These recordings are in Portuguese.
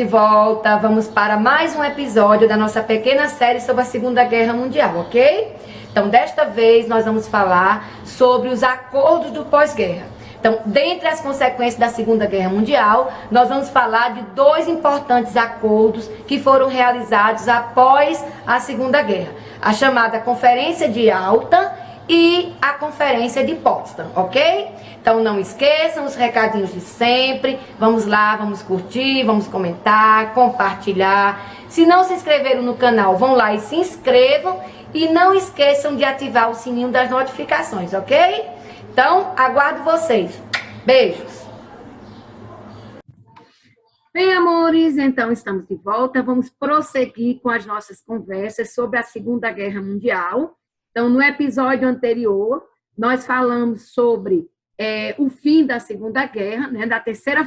de volta, vamos para mais um episódio da nossa pequena série sobre a Segunda Guerra Mundial, ok? Então, desta vez, nós vamos falar sobre os acordos do pós-guerra. Então, dentre as consequências da Segunda Guerra Mundial, nós vamos falar de dois importantes acordos que foram realizados após a Segunda Guerra. A chamada Conferência de Yalta e a Conferência de Potsdam, ok? Então não esqueçam os recadinhos de sempre. Vamos lá, vamos curtir, vamos comentar, compartilhar. Se não se inscreveram no canal, vão lá e se inscrevam. E não esqueçam de ativar o sininho das notificações, ok? Então, aguardo vocês. Beijos! Bem, amores, então estamos de volta. Vamos prosseguir com as nossas conversas sobre a Segunda Guerra Mundial. Então, no episódio anterior, nós falamos sobre o fim da Segunda Guerra, né, da terceira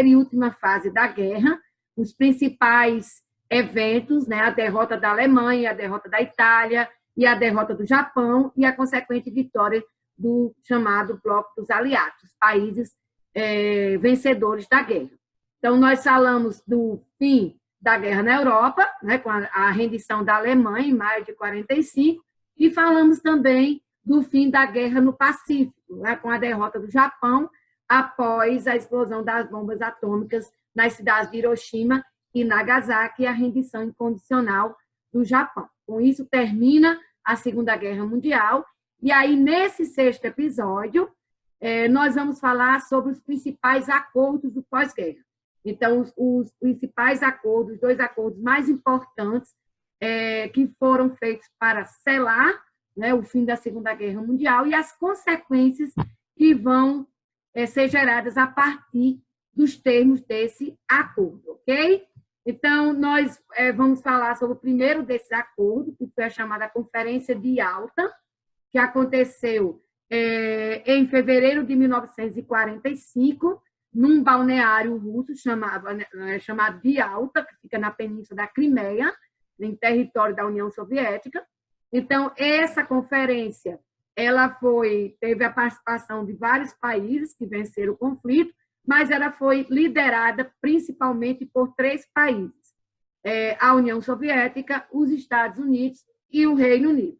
e última fase da guerra, os principais eventos, né, a derrota da Alemanha, a derrota da Itália e a derrota do Japão e a consequente vitória do chamado Bloco dos Aliados, países vencedores da guerra. Então, nós falamos do fim da guerra na Europa, né, com a rendição da Alemanha em maio de 45, e falamos também do fim da guerra no Pacífico, né, com a derrota do Japão após a explosão das bombas atômicas nas cidades de Hiroshima e Nagasaki e a rendição incondicional do Japão. Com isso, termina a Segunda Guerra Mundial. E aí, nesse sexto episódio, nós vamos falar sobre os principais acordos do pós-guerra. Então, os principais acordos, dois acordos mais importantes que foram feitos para selar, né, o fim da Segunda Guerra Mundial e as consequências que vão ser geradas a partir dos termos desse acordo, ok? Então, nós vamos falar sobre o primeiro desses acordos, que foi a chamada Conferência de Yalta, que aconteceu em fevereiro de 1945, num balneário russo chamado de Yalta, que fica na península da Crimeia, em território da União Soviética. Então, essa conferência teve a participação de vários países que venceram o conflito, mas ela foi liderada principalmente por 3 países: a União Soviética, os Estados Unidos e o Reino Unido.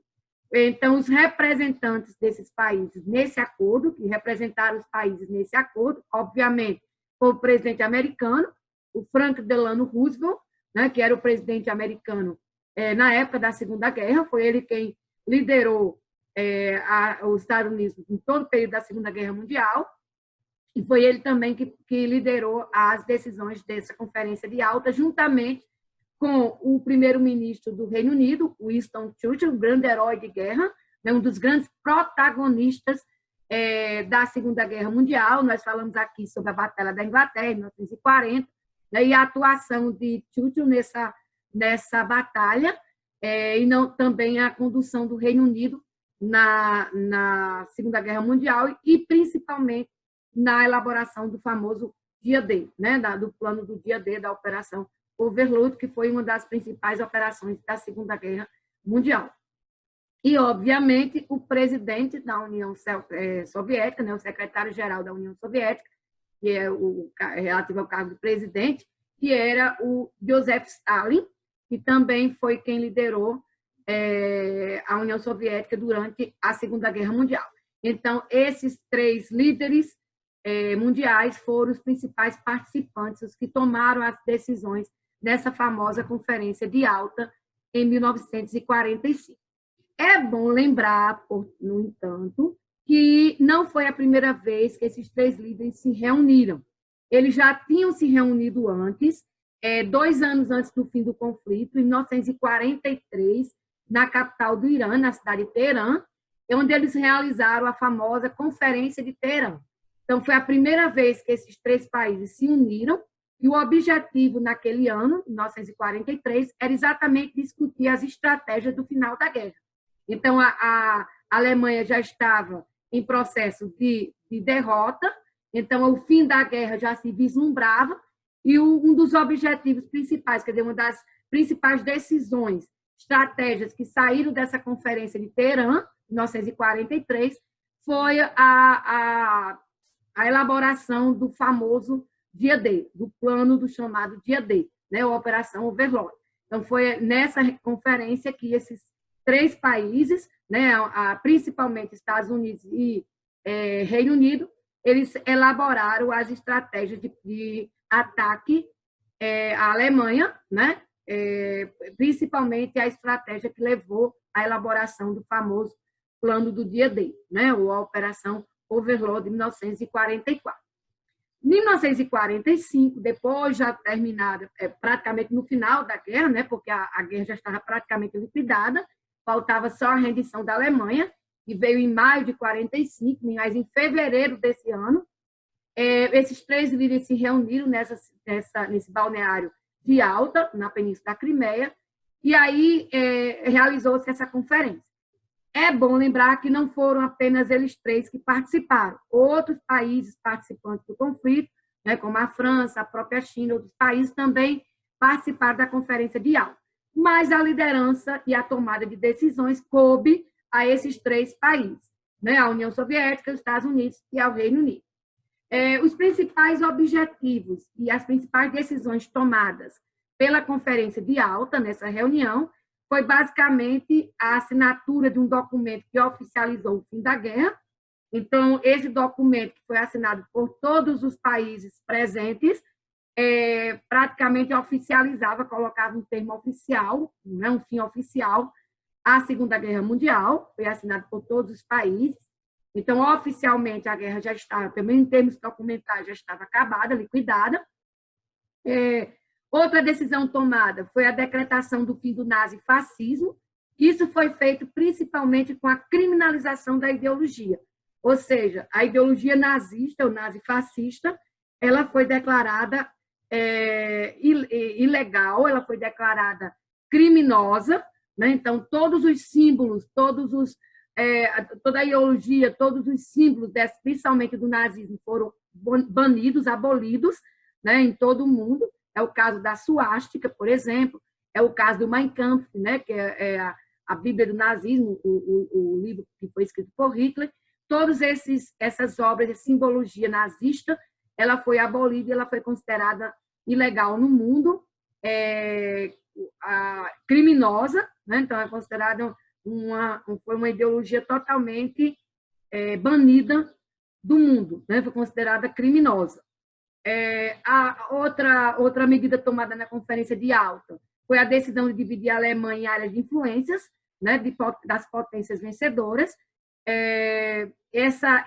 Então, os representantes desses países nesse acordo, que representaram os países nesse acordo, obviamente, foi o presidente americano, o Franklin Delano Roosevelt, né, que era o presidente americano na época da Segunda Guerra, foi ele quem liderou os Estados Unidos em todo o período da Segunda Guerra Mundial, e foi ele também que liderou as decisões dessa Conferência de Yalta, juntamente com o primeiro-ministro do Reino Unido, Winston Churchill, um grande herói de guerra, né, um dos grandes protagonistas da Segunda Guerra Mundial. Nós falamos aqui sobre a Batalha da Inglaterra, em 1940, né, e a atuação de Churchill nessa batalha, e também a condução do Reino Unido na Segunda Guerra Mundial e, principalmente, na elaboração do famoso Dia D, né, do plano do Dia D, da Operação Overlord, que foi uma das principais operações da Segunda Guerra Mundial. E, obviamente, o presidente da União Soviética, né, o secretário-geral da União Soviética, que é relativo ao cargo de presidente, que era o Joseph Stalin, que também foi quem liderou a União Soviética durante a Segunda Guerra Mundial. Então, esses 3 líderes mundiais foram os principais participantes, os que tomaram as decisões nessa famosa Conferência de Yalta em 1945. É bom lembrar, no entanto, que não foi a primeira vez que esses 3 líderes se reuniram. Eles já tinham se reunido antes, 2 anos antes do fim do conflito, em 1943, na capital do Irã, na cidade de Teherã, onde eles realizaram a famosa Conferência de Teherã. Então, foi a primeira vez que esses 3 países se uniram, e o objetivo naquele ano, 1943, era exatamente discutir as estratégias do final da guerra. Então, a Alemanha já estava em processo de derrota, então o fim da guerra já se vislumbrava, e um dos objetivos principais, quer dizer, uma das principais decisões, estratégias que saíram dessa Conferência de Teherã, em 1943, foi a elaboração do famoso dia D, do plano do chamado dia D, né, a Operação Overlord. Então, foi nessa conferência que esses 3 países, né, principalmente Estados Unidos e Reino Unido, eles elaboraram as estratégias de ataque à Alemanha, né, principalmente a estratégia que levou à elaboração do famoso plano do dia D, né, ou a Operação Overlord de 1944. Em 1945, depois já terminada, praticamente no final da guerra, né, porque a guerra já estava praticamente liquidada, faltava só a rendição da Alemanha, que veio em maio de 45, mas em fevereiro desse ano, esses 3 líderes se reuniram nesse balneário de Alta, na Península da Crimeia, e aí realizou-se essa conferência. É bom lembrar que não foram apenas eles 3 que participaram. Outros países participantes do conflito, né, como a França, a própria China, outros países também participaram da Conferência de Alta. Mas a liderança e a tomada de decisões coube a esses 3 países, né, a União Soviética, os Estados Unidos e ao Reino Unido. Os principais objetivos e as principais decisões tomadas pela Conferência de Alta, nessa reunião, foi basicamente a assinatura de um documento que oficializou o fim da guerra. Então, esse documento, que foi assinado por todos os países presentes, praticamente oficializava, colocava um termo oficial, né, um fim oficial, à Segunda Guerra Mundial, foi assinado por todos os países. Então, oficialmente, a guerra já estava, pelo menos em termos documentais, já estava acabada, liquidada. Outra decisão tomada foi a decretação do fim do nazifascismo. Isso foi feito principalmente com a criminalização da ideologia. Ou seja, a ideologia nazista, ou nazifascista, ela foi declarada ilegal, ela foi declarada criminosa, né? Então, todos os símbolos, toda a ideologia, todos os símbolos, principalmente do nazismo, foram banidos, abolidos, né, em todo o mundo. É o caso da suástica, por exemplo, é o caso do Mein Kampf, né, que é a Bíblia do nazismo, o livro que foi escrito por Hitler. Todas essas obras de simbologia nazista, ela foi abolida e ela foi considerada ilegal no mundo, criminosa, né? Então é considerada foi uma ideologia totalmente banida do mundo, né? Foi considerada criminosa. A outra medida tomada na Conferência de Alta foi a decisão de dividir a Alemanha em áreas de influências, né, das potências vencedoras. Essa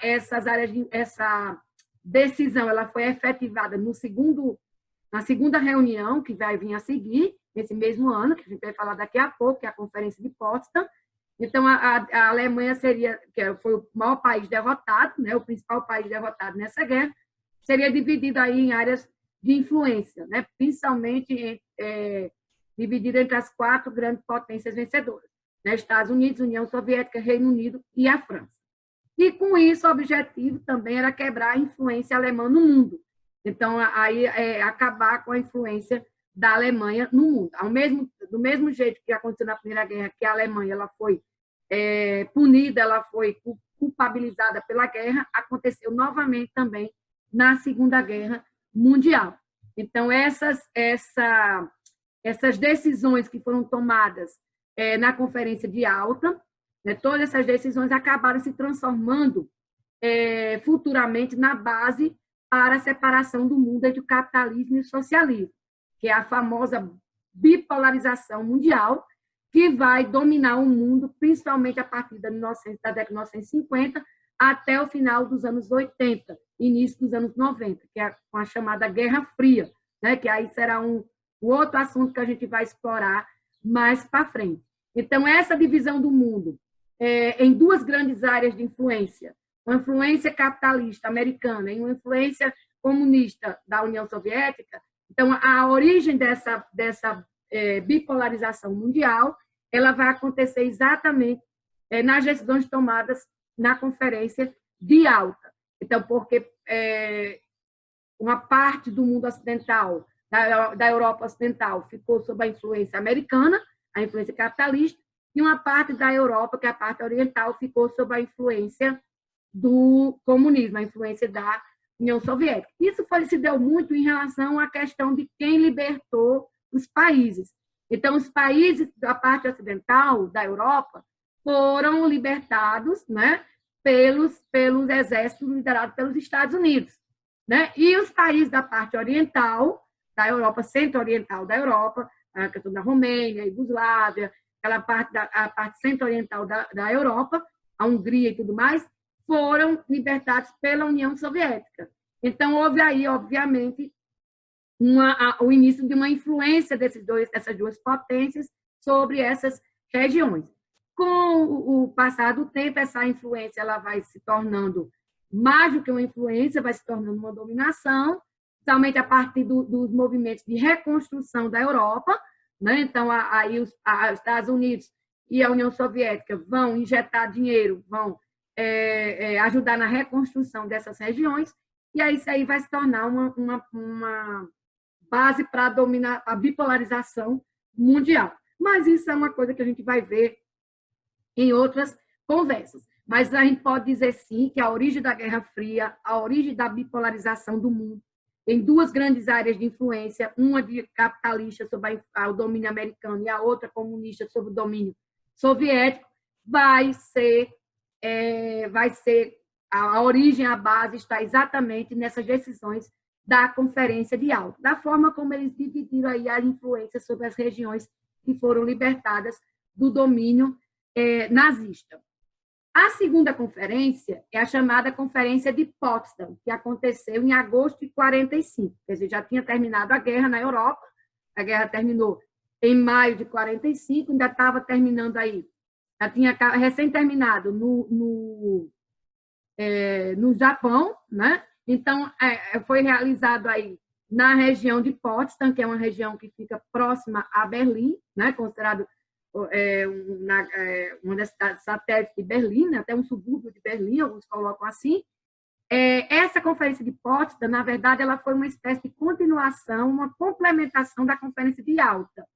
decisão ela foi efetivada na segunda reunião, que vai vir a seguir, nesse mesmo ano, que a gente vai falar daqui a pouco, que é a Conferência de Potsdam. Então, a Alemanha foi o maior país derrotado, né, o principal país derrotado nessa guerra, seria dividida aí em áreas de influência, né, principalmente dividida entre as 4 grandes potências vencedoras, né, Estados Unidos, União Soviética, Reino Unido e a França. E, com isso, o objetivo também era quebrar a influência alemã no mundo. Então, aí acabar com a influência da Alemanha no mundo. Do mesmo jeito que aconteceu na Primeira Guerra, que a Alemanha ela foi punida, ela foi culpabilizada pela guerra, aconteceu novamente também na Segunda Guerra Mundial. Então, essas decisões que foram tomadas na Conferência de Alta, né, todas essas decisões acabaram se transformando futuramente na base para a separação do mundo entre o capitalismo e o socialismo, que é a famosa bipolarização mundial, que vai dominar o mundo, principalmente a partir da década de 1950 até o final dos anos 80, início dos anos 90, que é com a chamada Guerra Fria, né, que aí será um outro assunto que a gente vai explorar mais para frente. Então, essa divisão do mundo em 2 grandes áreas de influência, uma influência capitalista americana e uma influência comunista da União Soviética. Então, a origem dessa bipolarização mundial, ela vai acontecer exatamente nas decisões tomadas na Conferência de Alta. Então, porque uma parte do mundo ocidental, da Europa Ocidental, ficou sob a influência americana, a influência capitalista, e uma parte da Europa, que é a parte oriental, ficou sob a influência do comunismo, a influência da União Soviética. Isso se deu muito em relação à questão de quem libertou os países. Então, os países da parte ocidental da Europa foram libertados, né, pelos exércitos liderados pelos Estados Unidos, né? E os países da parte oriental, da Europa, centro-oriental da Europa, a questão da Romênia, a Iugoslávia, aquela parte a parte centro-oriental da Europa, a Hungria e tudo mais, foram libertados pela União Soviética. Então, houve aí, obviamente, o início de uma influência dessas duas potências sobre essas regiões. Com o passar do tempo, essa influência ela vai se tornando mais do que uma influência, vai se tornando uma dominação, principalmente a partir dos movimentos de reconstrução da Europa, né? Então, aí os Estados Unidos e a União Soviética vão injetar dinheiro, vão ajudar na reconstrução dessas regiões, e aí isso aí vai se tornar uma base para dominar a bipolarização mundial. Mas isso é uma coisa que a gente vai ver em outras conversas. Mas a gente pode dizer, sim, que a origem da Guerra Fria, a origem da bipolarização do mundo, em duas grandes áreas de influência, uma de capitalista sobre o domínio americano e a outra comunista sobre o domínio soviético, vai ser a origem, a base está exatamente nessas decisões da Conferência de Yalta, da forma como eles dividiram aí a influência sobre as regiões que foram libertadas do domínio nazista. A segunda conferência é a chamada Conferência de Potsdam, que aconteceu em agosto de 1945. Quer dizer, já tinha terminado a guerra na Europa, a guerra terminou em maio de 1945, ainda estava terminando aí, já tinha recém-terminado no Japão, né? Então, foi realizado aí na região de Potsdam, que é uma região que fica próxima a Berlim, né? Considerado uma das cidades satélites de Berlim, né? Até um subúrbio de Berlim, alguns colocam assim. Essa conferência de Potsdam, na verdade, ela foi uma espécie de continuação, uma complementação da Conferência de Yalta,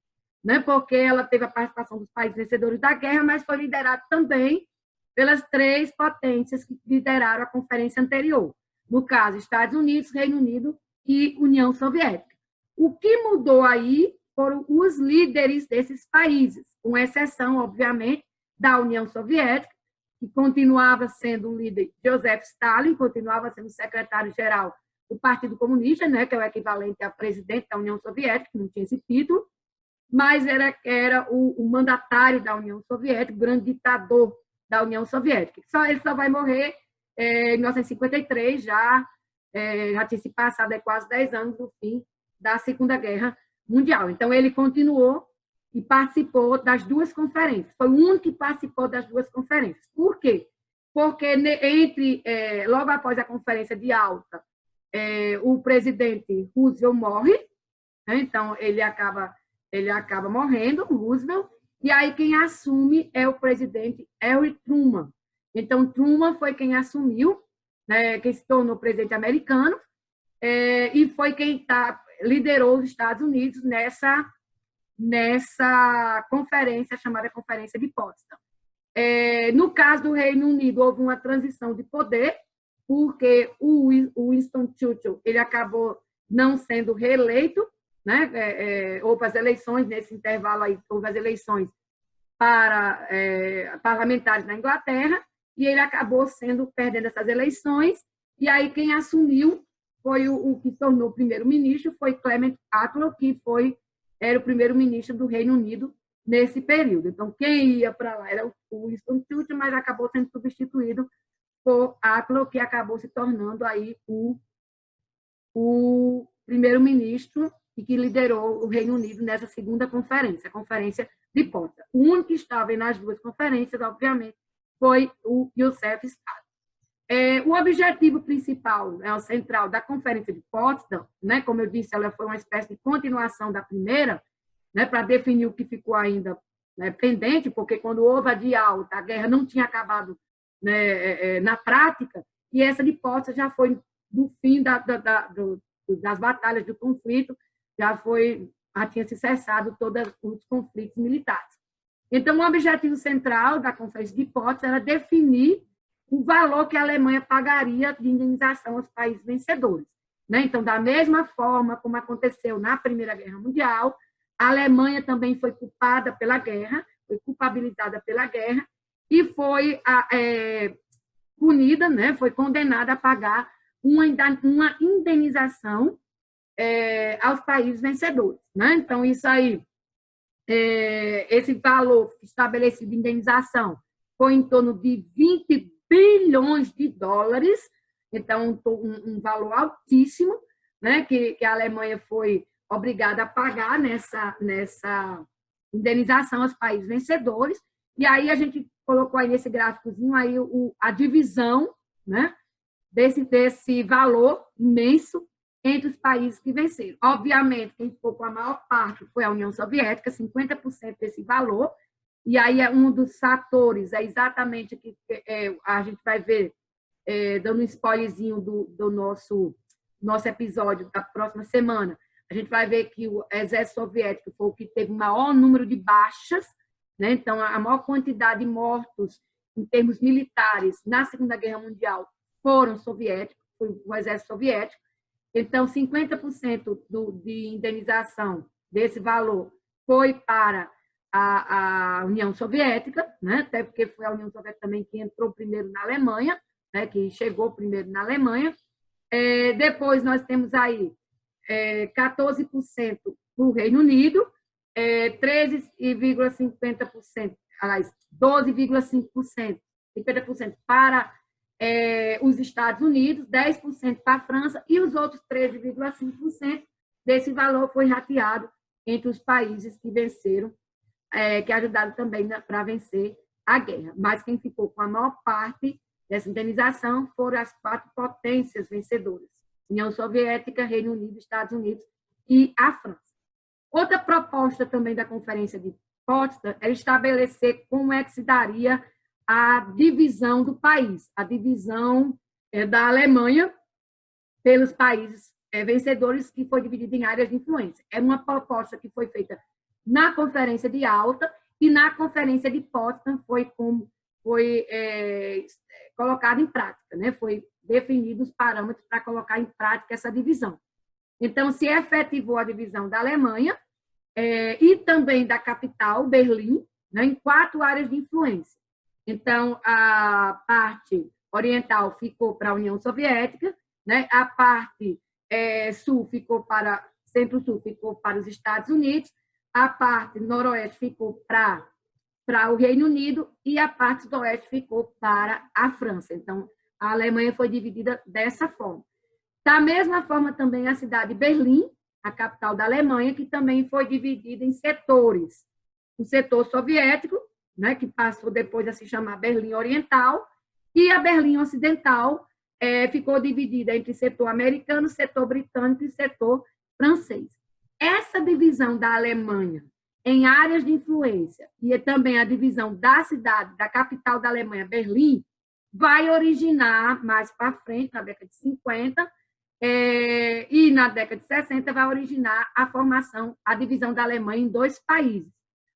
né? Porque ela teve a participação dos países vencedores da guerra, mas foi liderada também pelas três potências que lideraram a conferência anterior. No caso, Estados Unidos, Reino Unido e União Soviética. O que mudou aí foram os líderes desses países, com exceção, obviamente, da União Soviética, que continuava sendo o líder Joseph Stalin, continuava sendo secretário-geral do Partido Comunista, né, que é o equivalente a presidente da União Soviética, que não tinha esse título, mas era o mandatário da União Soviética, o grande ditador da União Soviética. Ele só vai morrer em 1953, já tinha se passado quase 10 anos do fim da Segunda Guerra Mundial. Então, ele continuou e participou das duas conferências. Foi o único que participou das duas conferências. Por quê? Porque logo após a Conferência de Yalta, o presidente Roosevelt morre, né? Então, ele acaba morrendo, Roosevelt, e aí quem assume é o presidente Harry Truman. Então, Truman foi quem assumiu, né, quem se tornou presidente americano, e foi quem liderou os Estados Unidos nessa conferência, chamada Conferência de Potsdam. No caso do Reino Unido, houve uma transição de poder, porque o Winston Churchill ele acabou não sendo reeleito, né? Houve as eleições, nesse intervalo aí, houve as eleições para parlamentares na Inglaterra, e ele acabou perdendo essas eleições, e aí quem assumiu foi o que se tornou primeiro-ministro, foi Clement Attlee, que era o primeiro-ministro do Reino Unido nesse período. Então, quem ia para lá era o Winston Churchill, mas acabou sendo substituído por Attlee, que acabou se tornando aí o primeiro-ministro e que liderou o Reino Unido nessa segunda conferência, a Conferência de Potsdam. O único que estava nas duas conferências, obviamente, foi o Joseph Stalin. O objetivo principal, o central da Conferência de Potsdam, né, como eu disse, ela foi uma espécie de continuação da primeira, né, para definir o que ficou ainda, né, pendente, porque quando houve a de Yalta, a guerra não tinha acabado, né, na prática, e essa de Potsdam já foi do fim das batalhas, do conflito, já tinha se cessado todos os conflitos militares. Então, o objetivo central da Conferência de Potsdam era definir o valor que a Alemanha pagaria de indenização aos países vencedores. Né? Então, da mesma forma como aconteceu na Primeira Guerra Mundial, a Alemanha também foi culpada pela guerra, foi culpabilizada pela guerra e foi punida, né? Foi condenada a pagar uma indenização aos países vencedores. Né? Então, isso aí, esse valor estabelecido de indenização foi em torno de 20 bilhões de dólares, então um valor altíssimo, né, que a Alemanha foi obrigada a pagar nessa indenização aos países vencedores. E aí a gente colocou aí nesse gráficozinho aí a divisão, né, desse valor imenso entre os países que venceram. Obviamente, quem ficou com a maior parte foi a União Soviética, 50% desse valor, e aí um dos fatores é exatamente que a gente vai ver, dando um spoilerzinho do nosso episódio da próxima semana, a gente vai ver que o exército soviético foi o que teve o maior número de baixas, né? Então, a maior quantidade de mortos em termos militares na Segunda Guerra Mundial foram soviéticos, foi o exército soviético. Então, 50% de indenização desse valor foi para a União Soviética, né? Até porque foi a União Soviética também que entrou primeiro na Alemanha, né? Que chegou primeiro na Alemanha. Depois, nós temos aí 14% para o Reino Unido, 13,50%, aliás, 12,5%, 50% para os Estados Unidos, 10% para a França, e os outros 13,5% desse valor foi rateado entre os países que venceram, que ajudaram também para vencer a guerra. Mas quem ficou com a maior parte dessa indenização foram as 4 potências vencedoras: União Soviética, Reino Unido, Estados Unidos e a França. Outra proposta também da Conferência de Potsdam era estabelecer como é que se daria a divisão do país, a divisão da Alemanha pelos países vencedores, que foi dividida em áreas de influência. É uma proposta que foi feita na Conferência de Alta e na Conferência de Potsdam foi colocada em prática, né? Foi definidos os parâmetros para colocar em prática essa divisão. Então, se efetivou a divisão da Alemanha e também da capital, Berlim, né, em 4 áreas de influência. Então, a parte oriental ficou para a União Soviética, né, a parte sul ficou para centro-sul ficou para os Estados Unidos, a parte noroeste ficou para o Reino Unido e a parte sudoeste ficou para a França. Então, a Alemanha foi dividida dessa forma. Da mesma forma, também a cidade de Berlim, a capital da Alemanha, que também foi dividida em setores. O setor soviético, né, que passou depois a se chamar Berlim Oriental, e a Berlim Ocidental ficou dividida entre setor americano, setor britânico e setor francês. Essa divisão da Alemanha em áreas de influência e também a divisão da cidade, da capital da Alemanha, Berlim, vai originar mais para frente, na década de 50, e na década de 60 vai originar a formação, a divisão da Alemanha em 2 países: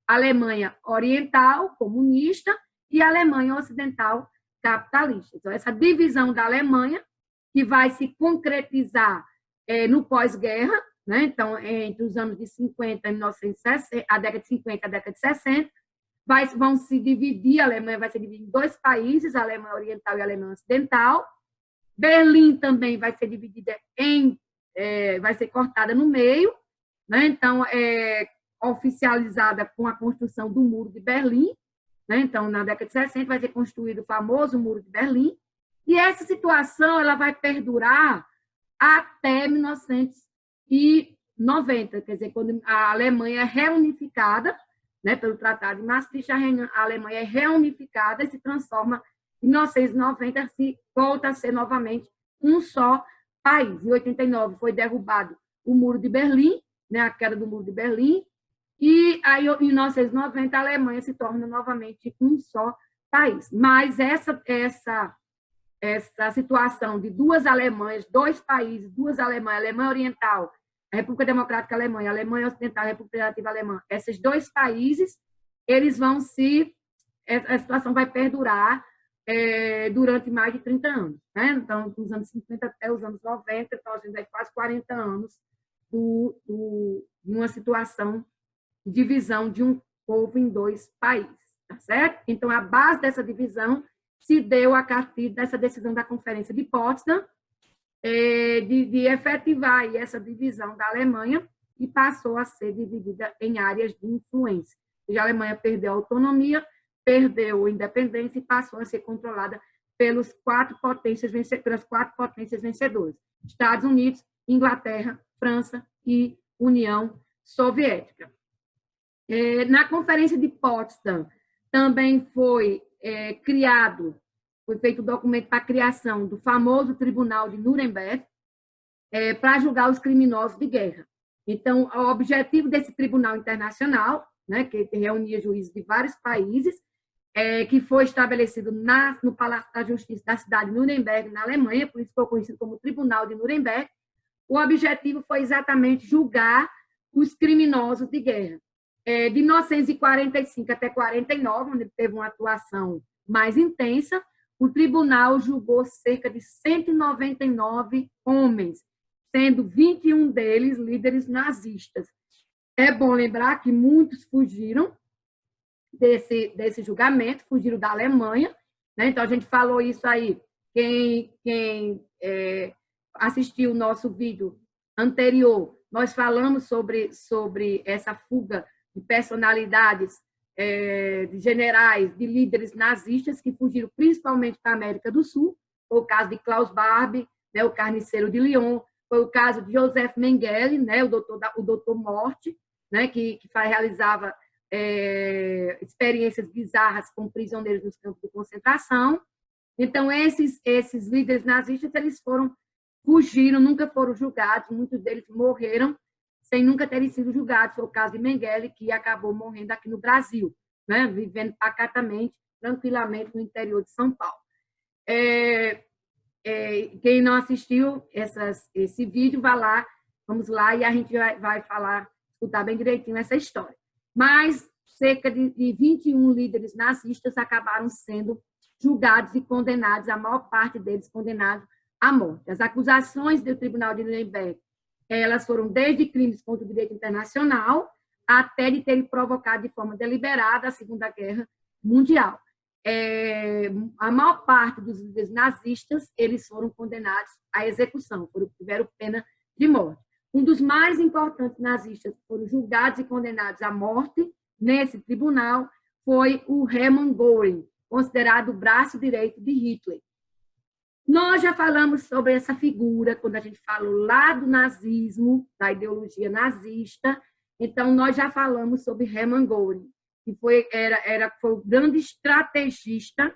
a Alemanha Oriental, comunista, e a Alemanha Ocidental, capitalista. Então, essa divisão da Alemanha, que vai se concretizar no pós-guerra, né? Então, entre os anos de 50 e 1960, a década de 50 e a década de 60, vão se dividir, a Alemanha vai se dividir em 2 países, a Alemanha Oriental e a Alemanha Ocidental. Berlim também vai ser dividida vai ser cortada no meio, né? Então, oficializada com a construção do Muro de Berlim, né? Então, na década de 60 vai ser construído o famoso Muro de Berlim, e essa situação ela vai perdurar até 1990, quer dizer, quando a Alemanha é reunificada, né, pelo Tratado de Maastricht, a Alemanha é reunificada e se transforma, em 1990, se volta a ser novamente um só país. Em 89 foi derrubado o Muro de Berlim, né, a queda do Muro de Berlim, e aí em 1990 a Alemanha se torna novamente um só país. Mas essa situação de 2 Alemanhas, 2 países, 2 Alemanhas, a Alemanha Oriental, a República Democrática Alemã, a Alemanha Ocidental, a República Federativa Alemã, esses 2 países, eles vão a situação vai perdurar durante mais de 30 anos. Né? Então, dos anos 50 até os anos 90, então a gente vai quase 40 anos de uma situação de divisão de um povo em dois países. Tá certo? Então, a base dessa divisão se deu a partir dessa decisão da Conferência de Potsdam, de efetivar aí essa divisão da Alemanha, e passou a ser dividida em áreas de influência. A Alemanha perdeu a autonomia, perdeu a independência e passou a ser controlada pelas quatro potências vencedoras: Estados Unidos, Inglaterra, França e União Soviética. Na Conferência de Potsdam, também foi feito o documento para a criação do famoso Tribunal de Nuremberg, para julgar os criminosos de guerra. Então, o objetivo desse Tribunal Internacional, né, que reunia juízes de vários países, que foi estabelecido no Palácio da Justiça da cidade de Nuremberg, na Alemanha, por isso foi conhecido como Tribunal de Nuremberg. O objetivo foi exatamente julgar os criminosos de guerra. De 1945 até 1949, onde teve uma atuação mais intensa, o tribunal julgou cerca de 199 homens, sendo 21 deles líderes nazistas. É bom lembrar que muitos fugiram desse julgamento, fugiram da Alemanha, né? Então, a gente falou isso aí, quem assistiu o nosso vídeo anterior, nós falamos sobre essa fuga de personalidades, de generais, de líderes nazistas que fugiram principalmente para a América do Sul. Foi o caso de Klaus Barbie, né, o carniceiro de Lyon, foi o caso de Joseph Mengele, né, o doutor Morte, né, que realizava experiências bizarras com prisioneiros nos campos de concentração. Então, esses líderes nazistas, eles fugiram, nunca foram julgados, muitos deles morreram sem nunca terem sido julgados. Foi o caso de Mengele, que acabou morrendo aqui no Brasil, né? Vivendo pacatamente, tranquilamente no interior de São Paulo. Quem não assistiu esse vídeo, vamos lá, e a gente vai escutar bem direitinho essa história. Mas cerca de 21 líderes nazistas acabaram sendo julgados e condenados, a maior parte deles condenados à morte. As acusações do Tribunal de Nuremberg, elas foram desde crimes contra o direito internacional até de terem provocado de forma deliberada a Segunda Guerra Mundial. A maior parte dos líderes nazistas, eles foram condenados à execução, tiveram pena de morte. Um dos mais importantes nazistas que foram julgados e condenados à morte nesse tribunal foi o Hermann Göring, considerado o braço direito de Hitler. Nós já falamos sobre essa figura quando a gente falou lá do nazismo, da ideologia nazista. Então, nós já falamos sobre Hermann Göring, que foi o grande estrategista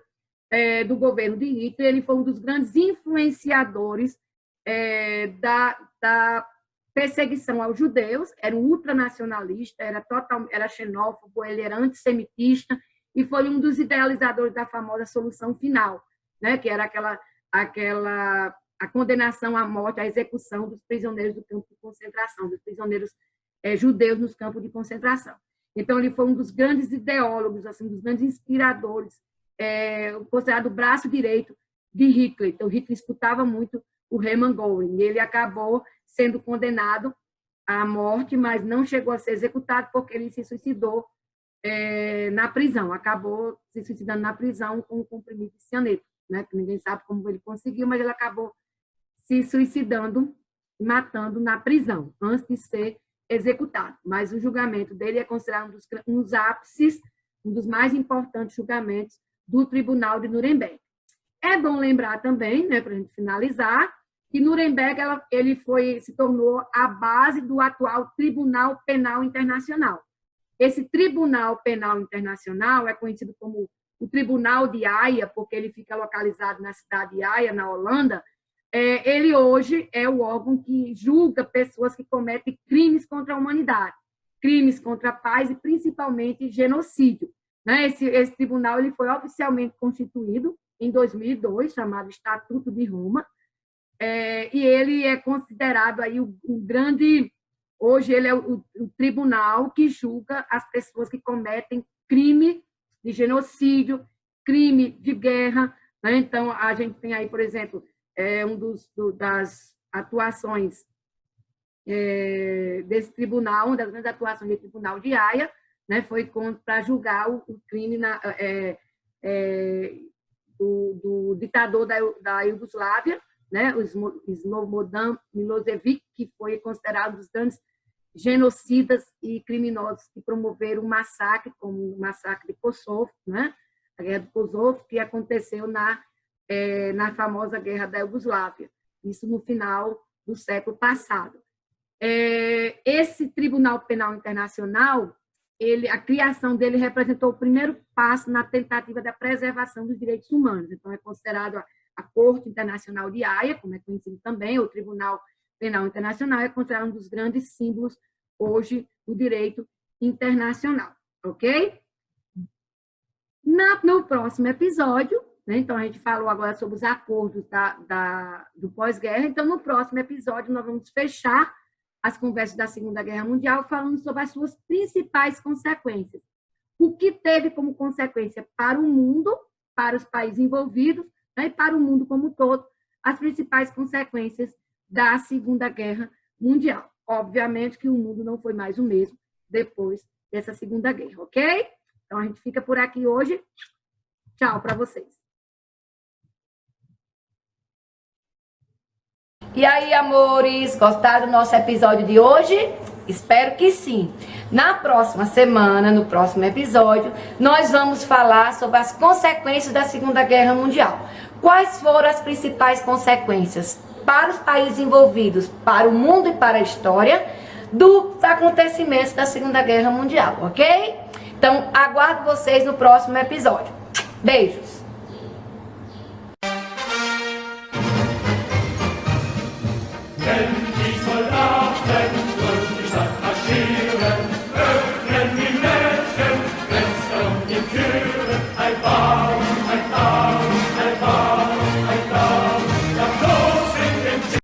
do governo de Hitler. Ele foi um dos grandes influenciadores da perseguição aos judeus. Era um ultranacionalista, era xenófobo, ele era antissemitista, e foi um dos idealizadores da famosa solução final, né, que era a condenação à morte, a execução dos prisioneiros do campo de concentração, dos prisioneiros judeus nos campos de concentração. Então, ele foi um dos grandes ideólogos, assim, dos grandes inspiradores, considerado o braço direito de Hitler. Então, Hitler escutava muito o Hermann Göring, e ele acabou sendo condenado à morte, mas não chegou a ser executado porque ele se suicidou na prisão, acabou se suicidando na prisão com um comprimido de cianeto, né? Que ninguém sabe como ele conseguiu, mas ele acabou se suicidando, matando na prisão, antes de ser executado. Mas o julgamento dele é considerado um dos ápices, um dos mais importantes julgamentos do Tribunal de Nuremberg. É bom lembrar também, né, para a gente finalizar, que Nuremberg ele se tornou a base do atual Tribunal Penal Internacional. Esse Tribunal Penal Internacional é conhecido como o Tribunal de Haia, porque ele fica localizado na cidade de Haia, na Holanda. Ele hoje é o órgão que julga pessoas que cometem crimes contra a humanidade, crimes contra a paz e principalmente genocídio. Né? Esse tribunal ele foi oficialmente constituído em 2002, chamado Estatuto de Roma, e ele é considerado aí o grande... Hoje ele é o tribunal que julga as pessoas que cometem crime de genocídio, crime de guerra, né? Então, a gente tem aí, por exemplo, das atuações desse tribunal, uma das grandes atuações do Tribunal de Haia, né, foi para julgar o crime do ditador da Iugoslávia, né, o Slobodan Milošević, que foi considerado um dos grandes genocidas e criminosos que promoveram um massacre, como o massacre de Kosovo, né, a Guerra do Kosovo, que aconteceu na famosa Guerra da Iugoslávia, isso no final do século passado. Esse Tribunal Penal Internacional, a criação dele representou o primeiro passo na tentativa da preservação dos direitos humanos. Então, é considerado a Corte Internacional de Haia, como é conhecido também, o Tribunal Penal Internacional, é considerado um dos grandes símbolos hoje do direito internacional, ok? No próximo episódio, né, então a gente falou agora sobre os acordos do pós-guerra, então no próximo episódio nós vamos fechar as conversas da Segunda Guerra Mundial falando sobre as suas principais consequências. O que teve como consequência para o mundo, para os países envolvidos, né, e para o mundo como um todo, as principais consequências da Segunda Guerra Mundial. Obviamente que o mundo não foi mais o mesmo depois dessa Segunda Guerra, ok? Então, a gente fica por aqui hoje. Tchau para vocês. E aí, amores, gostaram do nosso episódio de hoje? Espero que sim. Na próxima semana, no próximo episódio, nós vamos falar sobre as consequências da Segunda Guerra Mundial. Quais foram as principais consequências para os países envolvidos, para o mundo e para a história dos acontecimentos da Segunda Guerra Mundial, ok? Então, aguardo vocês no próximo episódio. Beijos! Wenn die Soldaten durch die Stadt marschieren, öffnen die Mädchen Fenster und die Türen, ein